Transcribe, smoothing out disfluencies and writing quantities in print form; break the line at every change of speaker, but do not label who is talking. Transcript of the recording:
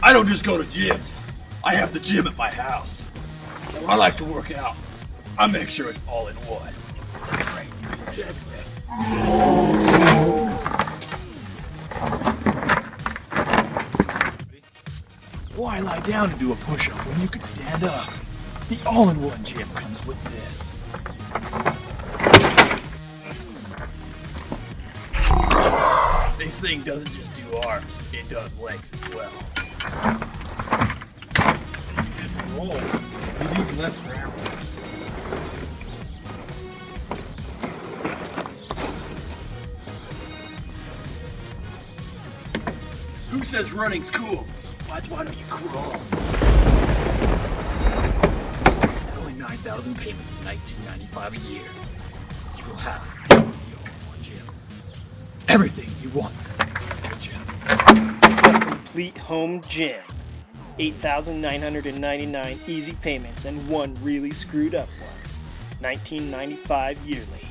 I don't just go to gyms. I have the gym at my house. And when I like to work out, I make sure it's all in one. Why lie down and do a push-up when you could stand up? The all-in-one gym comes with this. This thing doesn't just do arms, it does legs as well.
Roll. You need less gravel.
Who says running's cool? Why don't you crawl? Only 9,000 payments in $19.95 a year. You will have the all-in-one gym. Everything you want in a gym.
The complete home gym. 8,999 easy payments and one really screwed up one. $19.95 yearly.